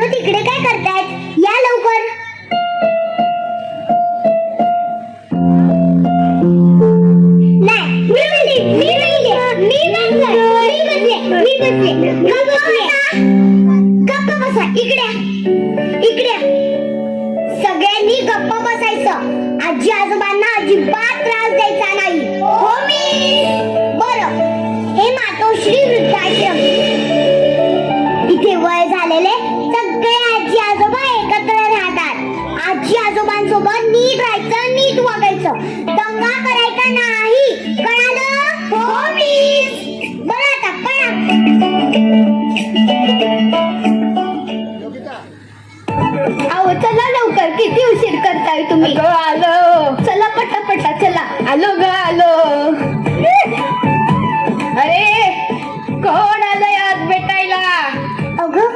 तिकडे काय करतायत? या लवकर. नाही, मी बसले. गप्प बसा. इकडे सगळ्यांनी गप्प बसायचं. आजी आजोबांना अजिबात त्रास द्यायचा नाही. हो मी. बरं, हे मातोश्री वृद्धाश्रम. इथे वय झालेले सगळे आजी आजोबा एकत्र राहतात. आजी आजोबांसोबत नीट राहायचं, नीट वागायचं, दंगा करायचा नाही. कळालं? हो मी. बरं, आता पळा. अहो चला लवकर, किती उशीर करताय तुम्ही? आलो. चला पटापटा चला. आलो ग आलो. अरे कोण आलंय आज भेटायला? अगं,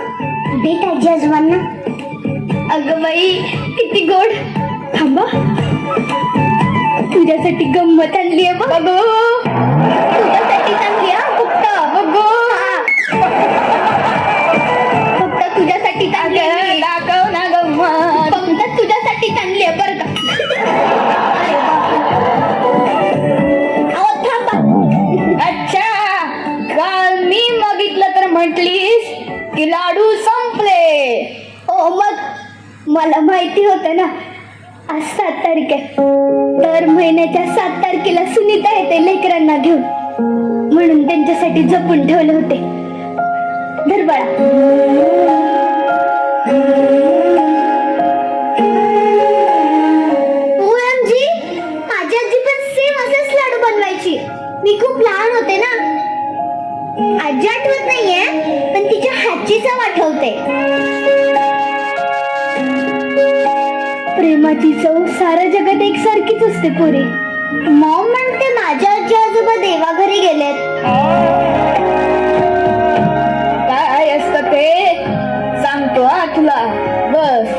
भेट आजी आजोबांना. अगं बाई किती गोड. थांबा, तुझ्यासाठी गंमत आणलीये बघ. तुझ्यासाठी चांगली हा. फक्त तुझ्यासाठी चांगली आहे. दाखव ना गंमत. फक्त तुझ्यासाठी चांगली आहे बरं का. अहो थांबा. अच्छा, काल मी बघितलं तर म्हटलीस की लाडू संपले. हो मग मला माहिती होतं ना, आज 7 तारीख आहे. दर महिन्याच्या 7 तारखेला सुनीता येते लेकरांना घेऊन, म्हणून त्यांच्यासाठी जपून ठेवले होते. धर बाळा. OMG, माझी आजी पण सेम असेच लाडू बनवायची. मी खूप लहान होते ना. आजी आठवत नाहीये, पण तिच्या हातची चव आठवते. प्रेमाची चव साऱ्या जगात एकसारखीच असते पोरी. मॉम म्हणते माझ्या आजी आजोबा देवाघरी गेलेत. काय असतं ते सांगतो हा तुला. बस.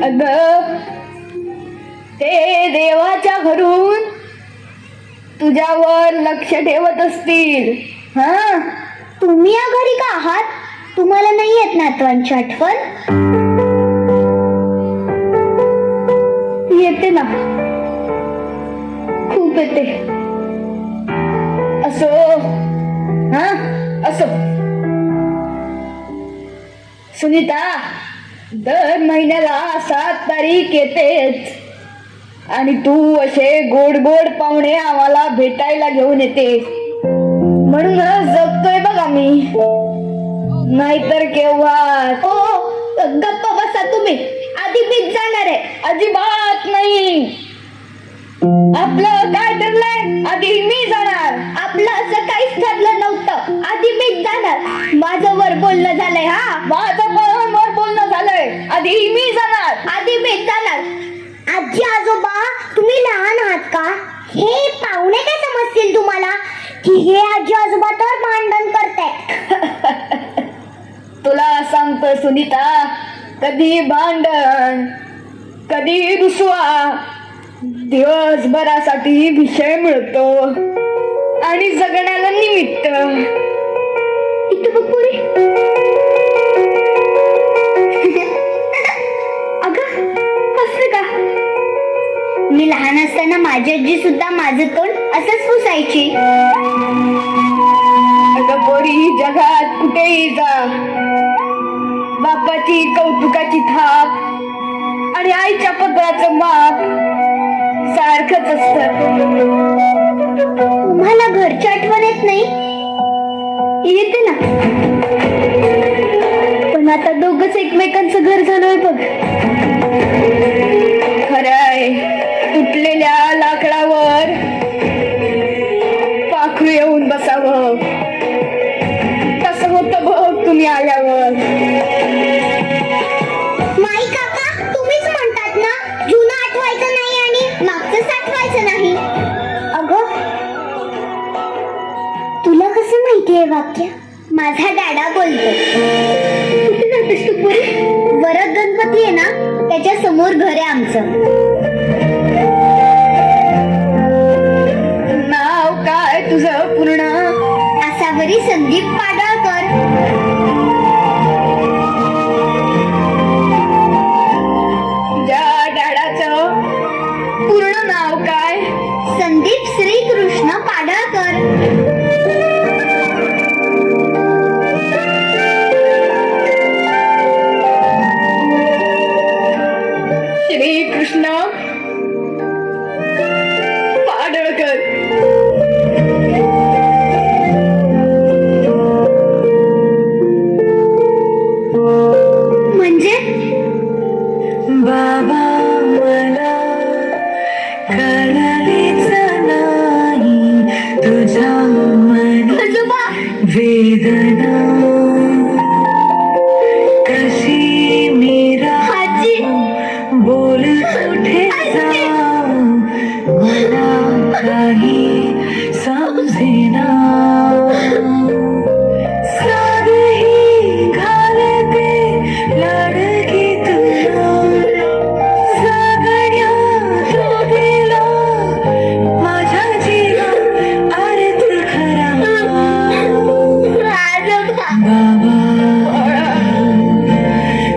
अग, ते देवाच्या घरून तुझ्यावर लक्ष ठेवत असतील. हा, तुम्ही या घरी का आहात? तुम्हाला नाही येत नातवांची आठवण? येते ना, खूप येते. असो. हा, असो. सुनीता, दर महिन्याला 7 तारीख येतेच आणि तू असे गोड गोड पाहुणे आम्हाला भेटायला घेऊन येतेस. म्हणूनच जगतोय बघा मी, नाहीतर केव्हा. ओ गप्प बसा तुम्ही. आधी मीच जाणार आहे. अजिबात नाही. आपलं काय ठरलंय? आधी मी जाणार. आपलं असं काहीच ठरलं नव्हतं. आधी मीच जाणार. माझं वर बोलणं झालंय. हा, माझं पण वर बोलणं झालंय. आधी मी जाणार. आधी मीच जाणार. आजी आजोबा, तुम्ही लहान आहात का? हे पाहुणे काय समजतील तुम्हाला की हे आजी आजोबा तर भांडण करतायत. तुला सांगतो सुनीता, कधी भांडण, कधी रुसवा. दिवसभरासाठी विषय मिळतो आणि जगण्याला निमित्त. इथं बघ पुरी. अगं हसलं का? मी लहान असताना माझी आजी सुद्धा माझं तोंड असंच पुसायची. अगं पोरी, जगात कुठेही जा, बापाची कौतुकाची थाप आणि आईच्या पदराचं माप सारखंच असतं. तुम्हाला घरची आठवण येत नाही? येते ना, पण आता दोघच एकमेकांचं घर झालंय बघ. खरंय, तुटलेल्या लाकडावर पाखरू येऊन बसावं, तसं होतं बघ तुम्ही आल्यावर. माई काका, तुम्हीच म्हणतात ना, जुनं आठवायचं नाही आणि मागचं साठवायचं नाही. अगं, तुला कसं माहिती आहे वाक्य? माझा दादा बोलतो. कुठे जातेस तू पुरी? वरद गणपती आहे ना, त्याच्या समोर घर आहे आमचं. नाव काय तुझं पूर्ण? आसावरी संदीप पाडळकर. कशी मेरा आजी बोल कुठे जाऊ मला काही समजेना साधही घालते लाडकी तुला सगळ्या तुला माझ्या जीवा अर्थ खरा बाबा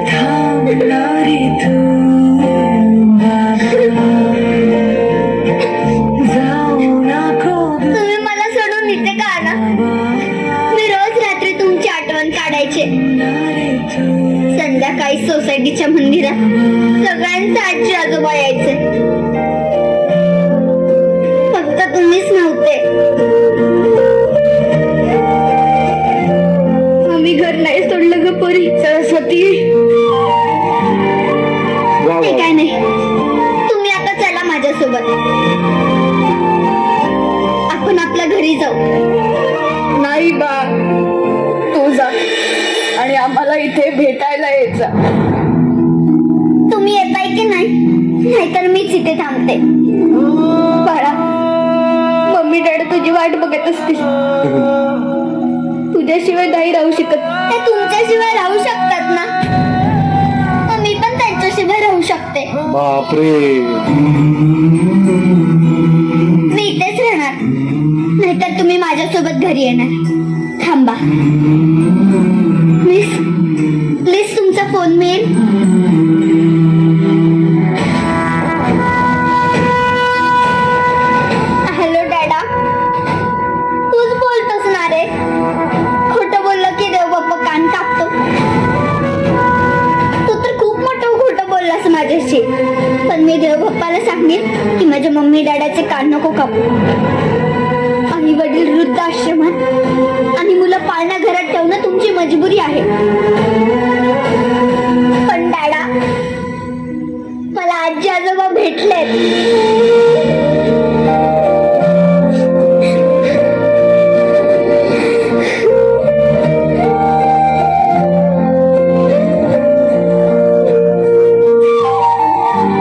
थांबणारी तू जाऊ नको तुम्ही मला सोडून इथे का आला मी रोज रात्री तुमची आठवण काढायचे संध्याकाळी सोसायटीच्या मंदिरात सगळ्यांचे आजी आजोबा यायचे फक्त तुम्हीच नव्हते आम्ही घर नाही सोडलं ग पोरी सरस्वती ते काय नाही तुम्ही आता चला माझ्यासोबत आपण आपल्या घरी जाऊ नाही बा तू जा आणि आम्हाला इथे भेटायला यायचा. तुम्ही येताय की नाही नाहीतर मीच इथे थांबते बाळा मम्मी डॅडी तुझी वाट बघत असतील तुझ्याशिवाय नाही राहू शकत ते तुमच्याशिवाय राहू शकतात ना मग मी पण त्यांच्याशिवाय राहू शकते बापरे. मी इथेच राहणार नाहीतर तुम्ही माझ्यासोबत घरी येणार थांबा प्लीज प्लीज तुमचा फोन मिळेल हॅलो डॅडा तूच बोलतोस ना रे खोटं बोललं की देव बाप्पा कान कापतो तू तर खूप मोठं खोटं बोललास माझ्याशी पण मी देव बाप्पाला सांगेन की माझ्या मम्मी डॅडाचे कान नको कापू आणि वडील वृद्ध आश्रमात आणि मुलं पाळण्या घरात ठेवणं तुमची मजबुरी आहे पण डॅडा मला आजी आजोबा भेटलेत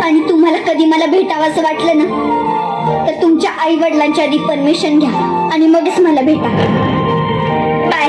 आणि तुम्हाला कधी मला भेटावंसं वाटलं ना तर तुमच्या आई वडिलांच्या आधी परमिशन घ्या आणि मगच मला भेटा बाय